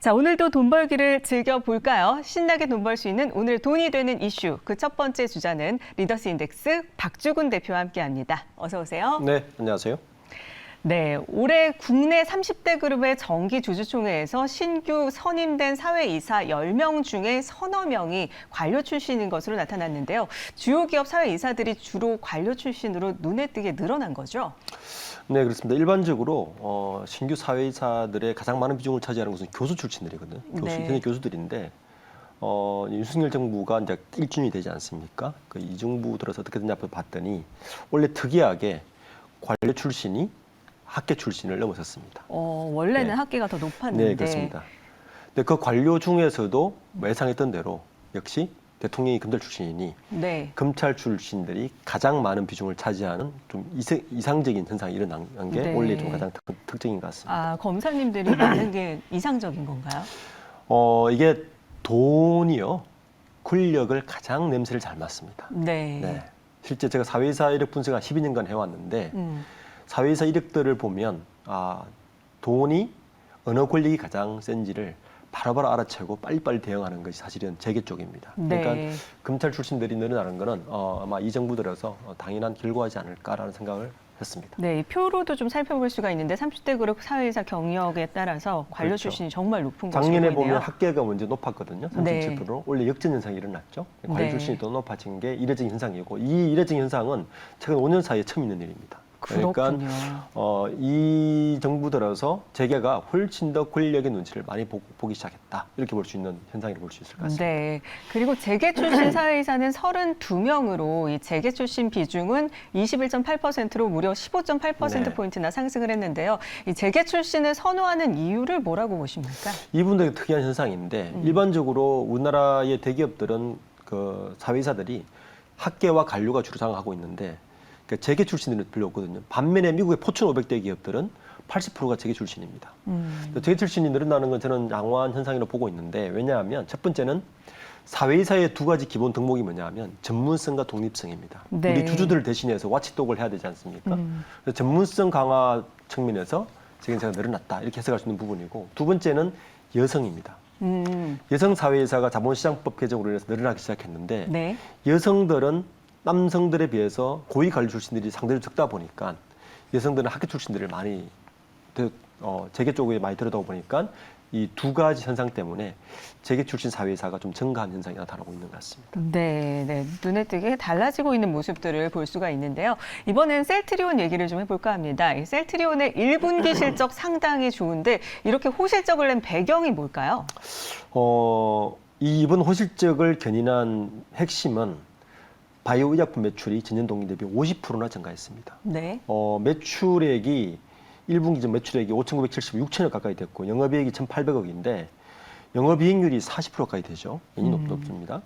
자, 오늘도 돈 벌기를 즐겨볼까요? 신나게 돈 벌 수 있는 오늘 돈이 되는 이슈. 그 첫 번째 주자는 리더스 인덱스 박주근 대표와 함께합니다. 어서 오세요. 네, 안녕하세요. 네, 올해 국내 30대 그룹의 정기 주주총회에서 신규 선임된 사회이사 10명 중에 서너 명이 관료 출신인 것으로 나타났는데요. 주요 기업 사회이사들이 주로 관료 출신으로 눈에 띄게 늘어난 거죠? 네, 그렇습니다. 일반적으로 신규 사회이사들의 가장 많은 비중을 차지하는 것은 교수 출신들이거든요. 현역 교수들인데 윤석열 정부가 이제 1준이 되지 않습니까? 이 정부 들어서 어떻게 됐냐 봤더니 원래 특이하게 관료 출신이 학계 출신을 넘어섰습니다. 원래는 네. 학계가 더 높았는데. 네, 그렇습니다. 근데 그 관료 중에서도 예상했던 대로 역시 대통령이 검찰 출신이니 네. 검찰 출신들이 가장 많은 비중을 차지하는 좀 이상적인 현상이 일어난 게 네. 원래 좀 가장 특징인 것 같습니다. 아, 검사님들이 많은 게 이상적인 건가요? 이게 돈이요, 권력을 가장 냄새를 잘 맡습니다. 네. 네. 실제 제가 사회이사 이력 분석을 한 12년간 해왔는데 사회이사 이력들을 보면 돈이 어느 권력이 가장 센지를 바로바로 알아채고 빨리빨리 대응하는 것이 사실은 재계 쪽입니다. 네. 그러니까 검찰 출신들이 늘어나는 것은 아마 이 정부 들어서 당연한 결과이지 않을까라는 생각을 했습니다. 네, 표로도 좀 살펴볼 수가 있는데 30대 그룹 사회이사 경력에 따라서 관료 그렇죠. 출신이 정말 높은 것으로 작년에 보이네요. 보면 학계가 먼저 높았거든요. 37%. 원래 역전 현상이 일어났죠. 관료 네. 출신이 더 높아진 게 이례적인 현상이고 이 이례적인 현상은 최근 5년 사이에 처음 있는 일입니다. 그러니까 그렇군요. 이 정부 들어서 재계가 훨씬 더 권력의 눈치를 많이 보기 시작했다. 이렇게 볼 수 있는 현상이라고 볼 수 있을 것 같습니다. 네, 그리고 재계 출신 사회이사는 32명으로 이 재계 출신 비중은 21.8%로 무려 15.8%포인트나 상승을 했는데요. 이 재계 출신을 선호하는 이유를 뭐라고 보십니까? 이분들의 특이한 현상인데 일반적으로 우리나라의 대기업들은 그 사회이사들이 학계와 관료가 주로 장악하고 있는데 재계 출신들은 별로 없거든요. 반면에 미국의 포춘 500대 기업들은 80%가 재계 출신입니다. 재계 출신이 늘어나는 건 저는 양호한 현상이라고 보고 있는데 왜냐하면 첫 번째는 사회이사의 두 가지 기본 덕목이 뭐냐면 전문성과 독립성입니다. 네. 우리 주주들을 대신해서 와치독을 해야 되지 않습니까? 그래서 전문성 강화 측면에서 재계가 늘어났다 이렇게 해석할 수 있는 부분이고 두 번째는 여성입니다. 여성 사회이사가 자본시장법 개정으로 인해서 늘어나기 시작했는데 네. 여성들은 남성들에 비해서 고위 관료 출신들이 상대적으로 적다 보니까 여성들은 학교 출신들을 많이 재계 쪽에 많이 들여다보다 보니까 이 두 가지 현상 때문에 재계 출신 사회이사가 좀 증가한 현상이 나타나고 있는 것 같습니다. 네, 네. 눈에 띄게 달라지고 있는 모습들을 볼 수가 있는데요. 이번엔 셀트리온 얘기를 좀 해볼까 합니다. 이 셀트리온의 1분기 실적 상당히 좋은데 이렇게 호실적을 낸 배경이 뭘까요? 이번 호실적을 견인한 핵심은 바이오 의약품 매출이 전년 동기 대비 50%나 증가했습니다. 네. 매출액이 1분기 전 매출액이 5,976천억 가까이 됐고 영업이익이 1,800억인데 영업이익률이 40% 가까이 되죠. 굉장히 높습니다.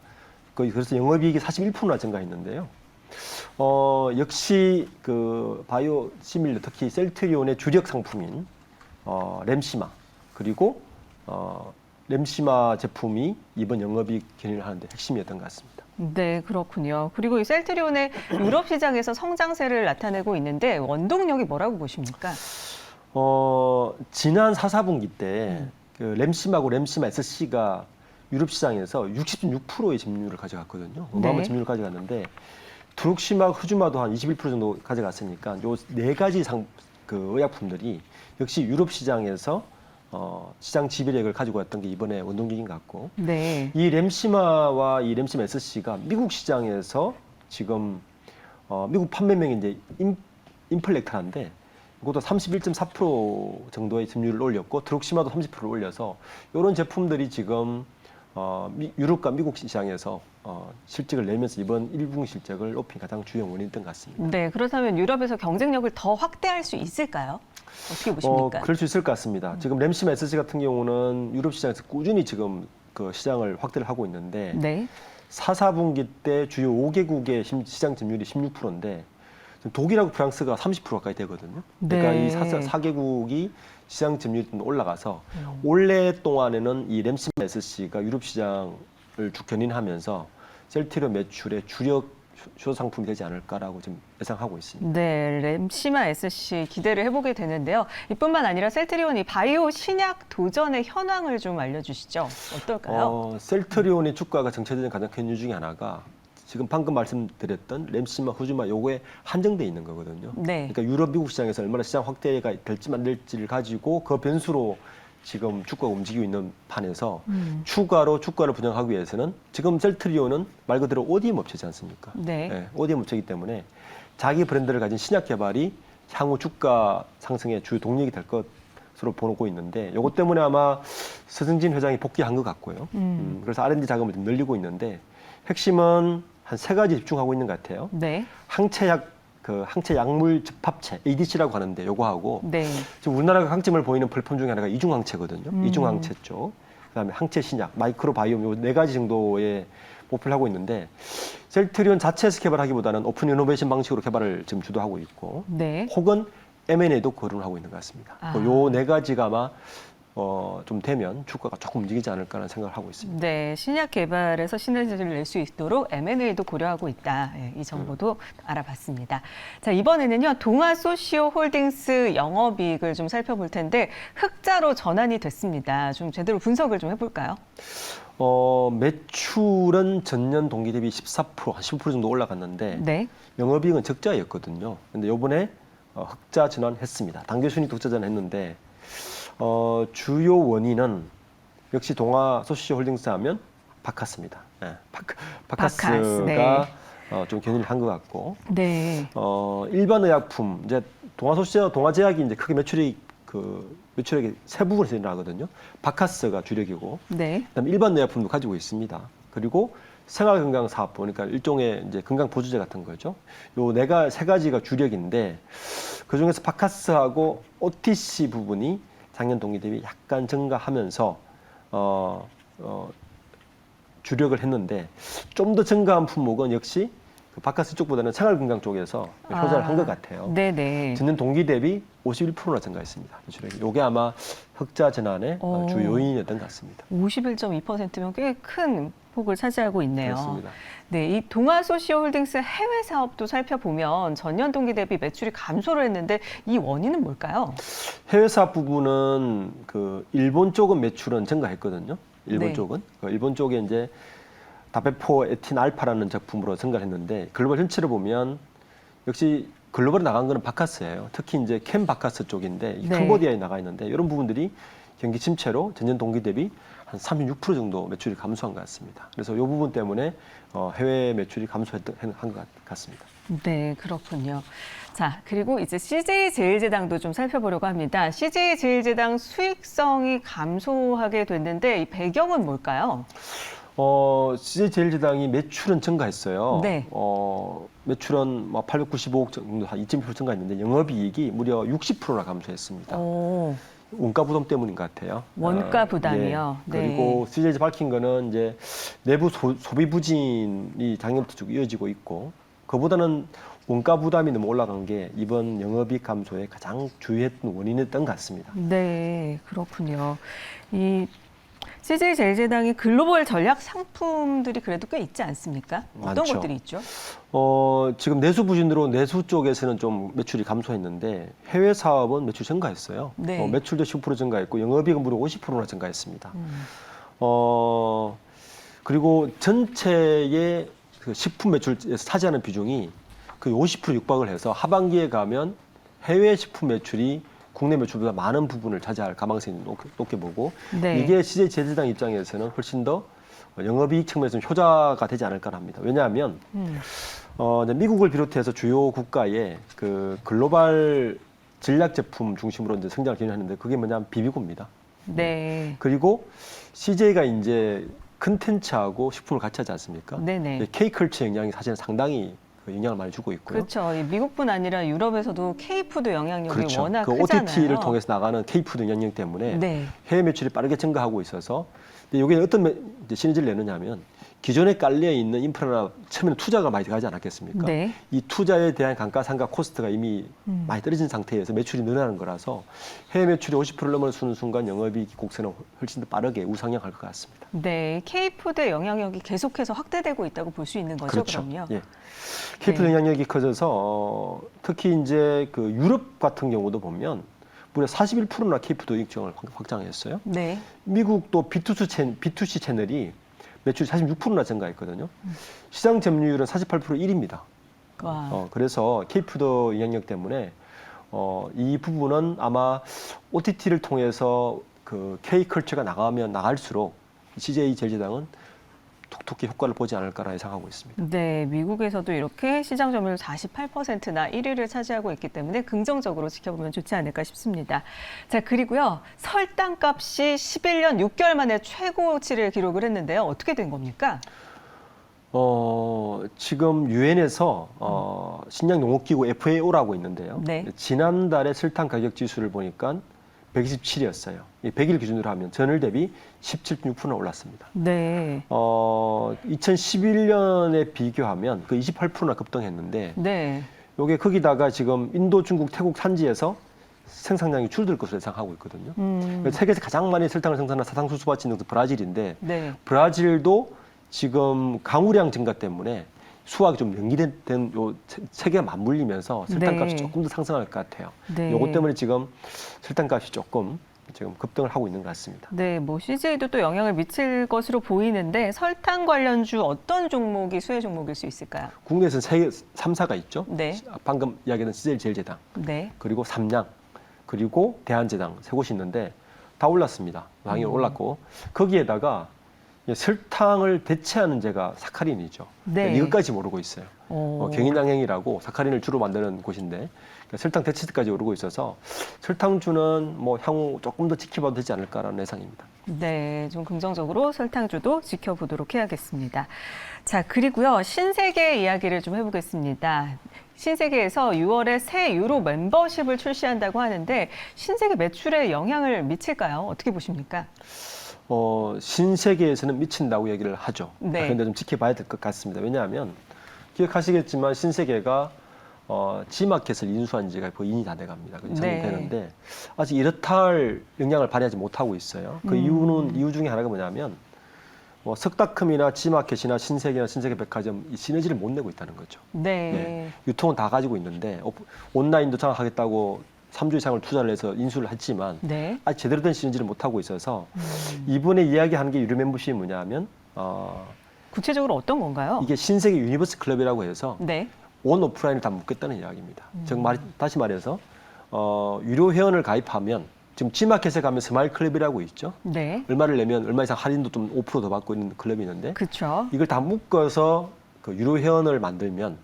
그래서 영업이익이 41%나 증가했는데요. 역시 그 바이오 시밀러 특히 셀트리온의 주력 상품인 램시마 그리고 램시마 제품이 이번 영업이익 견인을 하는데 핵심이었던 것 같습니다. 네, 그렇군요. 그리고 이 셀트리온의 유럽 시장에서 성장세를 나타내고 있는데 원동력이 뭐라고 보십니까? 지난 4, 4분기 때 그 램심하고 램시마 SC가 유럽 시장에서 60.6%의 점유율을 가져갔거든요. 어마어마한 네. 점유율을 가져갔는데 트룩시마, 흐주마도 한 21% 정도 가져갔으니까 요 네 가지 그 의약품들이 역시 유럽 시장에서 시장 지배력을 가지고 왔던 게 이번에 원동력인 것 같고 네. 이 램시마와 이 램시마 SC가 미국 시장에서 지금 미국 판매명이 이제 임플렉타인데 이것도 31.4% 정도의 점유율을 올렸고 트룩시마도 30%를 올려서 이런 제품들이 지금 유럽과 미국 시장에서 실적을 내면서 이번 1분기 실적을 높인 가장 주요 원인이었던 것 같습니다. 네, 그렇다면 유럽에서 경쟁력을 더 확대할 수 있을까요? 어떻게 보십니까? 그럴 수 있을 것 같습니다. 지금 램시마 SC 같은 경우는 유럽 시장에서 꾸준히 지금 그 시장을 확대를 하고 있는데 네. 4, 4분기 때 주요 5개국의 시장 점유율이 16%인데 독일하고 프랑스가 30% 가까이 되거든요. 그러니까 네. 이 4개국이 시장 점유율이 좀 올라가서 올해 동안에는 이 램시마 SC가 유럽 시장을 쭉 견인하면서 셀트리온 매출의 주력 주요 상품이 되지 않을까라고 지금 예상하고 있습니다. 네, 램시마 SC 기대를 해보게 되는데요. 이뿐만 아니라 셀트리온이 바이오 신약 도전의 현황을 좀 알려주시죠. 어떨까요? 셀트리온의 주가가 정체되는 가장 큰 이유 중에 하나가 지금 방금 말씀드렸던 램시마, 후즈마 요거에 한정돼 있는 거거든요. 네. 그러니까 유럽, 미국 시장에서 얼마나 시장 확대가 될지 안 될지를 가지고 그 변수로 지금 주가가 움직이고 있는 판에서 추가로 주가를 분양하기 위해서는 지금 셀트리온은 말 그대로 ODM 업체지 않습니까? 네. ODM 업체이기 때문에 자기 브랜드를 가진 신약 개발이 향후 주가 상승의 주요 동력이 될 것으로 보고 있는데 이것 때문에 아마 서승진 회장이 복귀한 것 같고요. 그래서 R&D 자금을 좀 늘리고 있는데 핵심은 한 3가지 집중하고 있는 것 같아요. 네. 항체 약물 접합체 ADC라고 하는데 요거 하고 네. 지금 우리나라가 강점을 보이는 플랫폼 중에 하나가 이중항체거든요. 이중항체 쪽, 그다음에 항체 신약, 마이크로바이옴 요 4가지 정도의 목표를 하고 있는데 셀트리온 자체에서 개발하기보다는 오픈 이노베이션 방식으로 개발을 지금 주도하고 있고 네. 혹은 M&A도 거론을 하고 있는 것 같습니다. 아. 요 4가지가 아마 좀 되면 주가가 조금 움직이지 않을까라는 생각을 하고 있습니다. 네, 신약 개발에서 시너지를 낼 수 있도록 M&A도 고려하고 있다. 예, 이 정보도 알아봤습니다. 자, 이번에는요, 동아소시오홀딩스 영업이익을 좀 살펴볼 텐데 흑자로 전환이 됐습니다. 좀 제대로 분석을 좀 해볼까요? 매출은 전년 동기 대비 14%, 한 15% 정도 올라갔는데 네. 영업이익은 적자였거든요. 근데 요번에 흑자 전환했습니다. 당겨 순이익도 흑자 전환했는데 주요 원인은 역시 동아소시홀딩스 하면 바카스입니다. 네, 바카스가 네. 좀 견인을 한 것 같고 네. 일반 의약품 이제 동아제약이 이제 크게 매출액의 세 부분에서 일어나거든요. 바카스가 주력이고 네. 그다음에 일반 의약품도 가지고 있습니다. 그리고 생활건강사업부, 그러니까 일종의 이제 건강보조제 같은 거죠. 요 3가지가 주력인데 그 중에서 바카스하고 OTC 부분이 작년 동기 대비 약간 증가하면서 주력을 했는데 좀 더 증가한 품목은 역시 그 바카스 쪽보다는 생활건강 쪽에서 효자를 한 것 같아요. 네네. 전년 동기 대비 51%나 증가했습니다. 주력이. 이게 아마 흑자 전환의 주 요인이었던 것 같습니다. 51.2%면 꽤 큰 폭을 차지하고 있네요. 그렇습니다. 네, 이 동아소시오홀딩스 해외 사업도 살펴보면 전년 동기 대비 매출이 감소를 했는데 이 원인은 뭘까요? 해외 사업 부분은 그 일본 쪽은 매출은 증가했거든요. 일본 네. 쪽은 일본 쪽에 이제 다베포 에틴 알파라는 제품으로 증가를 했는데 글로벌 전체를 보면 역시 글로벌에 나간 거는 바카스예요. 특히 이제 캠 바카스 쪽인데 네. 캄보디아에 나가 있는데 이런 부분들이 경기 침체로 전년 동기 대비 한 36% 정도 매출이 감소한 것 같습니다. 그래서 이 부분 때문에 해외 매출이 감소한 것 같습니다. 네, 그렇군요. 자, 그리고 이제 CJ제일제당도 좀 살펴보려고 합니다. CJ제일제당 수익성이 감소하게 됐는데 이 배경은 뭘까요? CJ제일제당이 매출은 증가했어요. 네. 매출은 895억 정도, 한 2.1% 증가했는데 영업이익이 무려 60%나 감소했습니다. 오, 원가 부담 때문인 것 같아요. 원가 부담이요. 네. 그리고 CJ에서 밝힌 거는 이제 내부 소비 부진이 작년부터 쭉 이어지고 있고, 그보다는 원가 부담이 너무 올라간 게 이번 영업이익 감소의 가장 주요했던 원인이었던 것 같습니다. 네, 그렇군요. 이 CJ제일제당이 글로벌 전략 상품들이 그래도 꽤 있지 않습니까? 어떤 많죠. 것들이 있죠? 지금 내수 부진으로 내수 쪽에서는 좀 매출이 감소했는데 해외 사업은 매출 증가했어요. 네. 매출도 10% 증가했고 영업이익은 무려 50%나 증가했습니다. 그리고 전체의 그 식품 매출에서 차지하는 비중이 그 50% 육박을 해서 하반기에 가면 해외 식품 매출이 국내 매출보다 많은 부분을 차지할 가망성이 높게 보고 네. 이게 CJ제일제당 입장에서는 훨씬 더 영업이익 측면에서 효자가 되지 않을까 합니다. 왜냐하면 이제 미국을 비롯해서 주요 국가의 그 글로벌 전략 제품 중심으로 이제 성장을 기능하는데 그게 뭐냐면 비비고입니다. 네. 그리고 CJ가 이제 컨텐츠하고 식품을 같이 하지 않습니까? 네네. K컬처 영향이 사실은 상당히 그 영향을 많이 주고 있고요. 그렇죠. 이 미국뿐 아니라 유럽에서도 K푸드 영향력이 그렇죠. 워낙 그 크잖아요. OTT를 통해서 나가는 K푸드 영향력 때문에 네. 해외 매출이 빠르게 증가하고 있어서 근데 이게 어떤 이제 시너지를 내느냐면 기존에 깔려 있는 인프라나 처음에는 투자가 많이 들어가지 않았겠습니까? 네. 이 투자에 대한 감가상각 코스트가 이미 많이 떨어진 상태에서 매출이 늘어나는 거라서 해외 매출이 50%를 넘어서는 순간 영업이익 곡선은 훨씬 더 빠르게 우상향할 것 같습니다. 네, K푸드의 영향력이 계속해서 확대되고 있다고 볼 수 있는 거죠, 그렇죠. 그럼요. 예. K푸드 네. 영향력이 커져서 특히 이제 그 유럽 같은 경우도 보면 무려 41%나 K푸드 이익증을 확장했어요. 네. 미국도 B2C 채널이 매출이 46%나 증가했거든요. 시장 점유율은 48% 1위입니다. 와. 그래서 K푸드 영향력 때문에 이 부분은 아마 OTT를 통해서 그 K컬처가 나갈수록 CJ 제일제당은 톡톡히 효과를 보지 않을까라 예상하고 있습니다. 네, 미국에서도 이렇게 시장 점유율 48%나 1위를 차지하고 있기 때문에 긍정적으로 지켜보면 좋지 않을까 싶습니다. 자, 그리고요. 설탕 값이 11년 6개월 만에 최고치를 기록을 했는데요. 어떻게 된 겁니까? 지금 유엔에서 식량농업기구 FAO라고 있는데요. 네. 지난달에 설탕 가격 지수를 보니까 127이었어요. 100일 기준으로 하면 전월 대비 17.6% 올랐습니다. 네. 2011년에 비교하면 그 28%나 급등했는데 네. 요게 거기다가 지금 인도, 중국, 태국 산지에서 생산량이 줄어들 것으로 예상하고 있거든요. 세계에서 가장 많이 설탕을 생산하는 사상수소 밭이 브라질인데 네. 브라질도 지금 강우량 증가 때문에 수확이 좀 연기된 요 세계가 맞물리면서 설탕값이 네. 조금 더 상승할 것 같아요. 네. 요것 때문에 지금 설탕값이 조금 지금 급등을 하고 있는 것 같습니다. 네, 뭐 CJ도 또 영향을 미칠 것으로 보이는데 설탕 관련주 어떤 종목이 수혜 종목일 수 있을까요? 국내에서는 3사가 있죠. 네. 방금 이야기했던 CJ 제일제당, 네. 그리고 삼양, 그리고 대한제당 세 곳이 있는데 다 올랐습니다. 당연히 올랐고 거기에다가 설탕을 대체하는 제가 사카린이죠. 네. 이것까지 오르고 있어요. 오. 경인양행이라고 사카린을 주로 만드는 곳인데 그러니까 설탕 대체까지 오르고 있어서 설탕주는 뭐 향후 조금 더 지켜봐도 되지 않을까라는 예상입니다. 네, 좀 긍정적으로 설탕주도 지켜보도록 해야겠습니다. 자, 그리고요, 신세계 이야기를 좀 해보겠습니다. 신세계에서 6월에 새 유로 멤버십을 출시한다고 하는데 신세계 매출에 영향을 미칠까요? 어떻게 보십니까? 신세계에서는 미친다고 얘기를 하죠. 네. 그런데 좀 지켜봐야 될 것 같습니다. 왜냐하면 기억하시겠지만 신세계가 G마켓을 인수한 지가 거의 2년이 다 돼갑니다. 그 네. 되는데 아직 이렇다 할 영향을 발휘하지 못하고 있어요. 그 이유 중에 하나가 뭐냐면 석다컴이나 G마켓이나 신세계나 신세계백화점 이 시너지를 못 내고 있다는 거죠. 네. 네. 유통은 다 가지고 있는데 온라인도 장악하겠다고 3주 이상을 투자를 해서 인수를 했지만 네. 아직 제대로 된 시너지를 못 하고 있어서 이번에 이야기하는 게 유료 멤버십이 뭐냐면 구체적으로 어떤 건가요? 이게 신세계 유니버스 클럽이라고 해서 네. 온 오프라인을 다 묶겠다는 이야기입니다. 다시 말해서 유료 회원을 가입하면 지금 G마켓에 가면 스마일 클럽이라고 있죠. 네. 얼마를 내면 얼마 이상 할인도 좀 5%더 받고 있는 클럽이 있는데 그렇죠. 이걸 다 묶어서 그 유료 회원을 만들면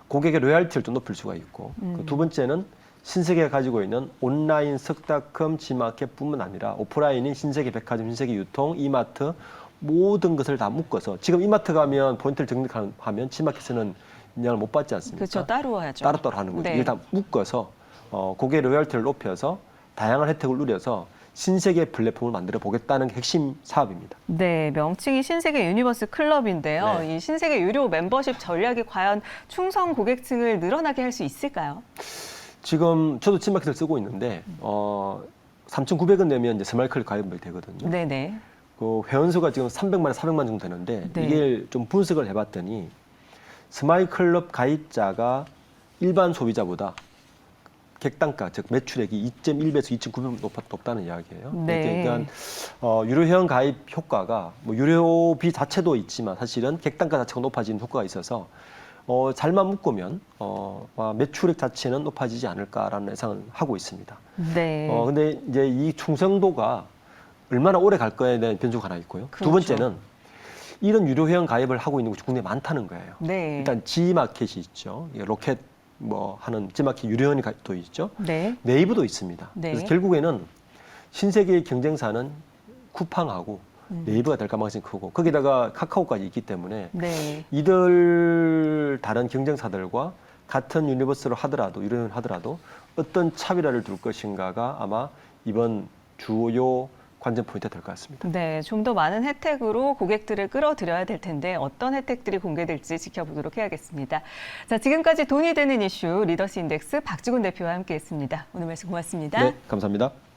고객의 로열티를 좀 높일 수가 있고 그두 번째는 신세계가 가지고 있는 온라인 석닷컴 G마켓뿐만 아니라 오프라인인 신세계 백화점, 신세계 유통, 이마트 모든 것을 다 묶어서 지금 이마트 가면 포인트를 적립하면 G마켓에는 인정을 못 받지 않습니까? 그렇죠. 따로 하죠. 따로따로 하는 거죠. 네. 이걸 다 묶어서 고객 로열티를 높여서 다양한 혜택을 누려서 신세계 플랫폼을 만들어 보겠다는 게 핵심 사업입니다. 네, 명칭이 신세계 유니버스 클럽인데요. 네. 이 신세계 유료 멤버십 전략이 과연 충성 고객층을 늘어나게 할 수 있을까요? 지금 저도 G마켓을 쓰고 있는데 3,900원 내면 이제 스마일클럽 가입이 되거든요. 네네. 그 회원수가 지금 300만, 400만 정도 되는데 네. 이게 좀 분석을 해봤더니 스마일클럽 가입자가 일반 소비자보다 객단가, 즉 매출액이 2.1배에서 2.9배 높다는 이야기예요. 네. 그러니까 유료 회원 가입 효과가 뭐 유료비 자체도 있지만 사실은 객단가 자체가 높아지는 효과가 있어서 잘만 묶으면 매출액 자체는 높아지지 않을까라는 예상을 하고 있습니다. 네. 근데 이제 이 충성도가 얼마나 오래 갈 거에 대한 변수가 하나 있고요. 그렇죠. 두 번째는 이런 유료 회원 가입을 하고 있는 곳이 국내에 많다는 거예요. 네. 일단 G마켓이 있죠. 로켓 하는 G마켓 유료 회원이 또 있죠. 네. 네이버도 있습니다. 네. 그래서 결국에는 신세계의 경쟁사는 쿠팡하고 네이버가 될 가능성이 크고 거기다가 카카오까지 있기 때문에 네. 이들 다른 경쟁사들과 같은 유니버스로 하더라도 유료회원 하더라도 어떤 차별화를 둘 것인가가 아마 이번 주요 관전 포인트가 될 것 같습니다. 네, 좀 더 많은 혜택으로 고객들을 끌어들여야 될 텐데 어떤 혜택들이 공개될지 지켜보도록 해야겠습니다. 자, 지금까지 돈이 되는 이슈 리더스 인덱스 박주근 대표와 함께했습니다. 오늘 말씀 고맙습니다. 네, 감사합니다.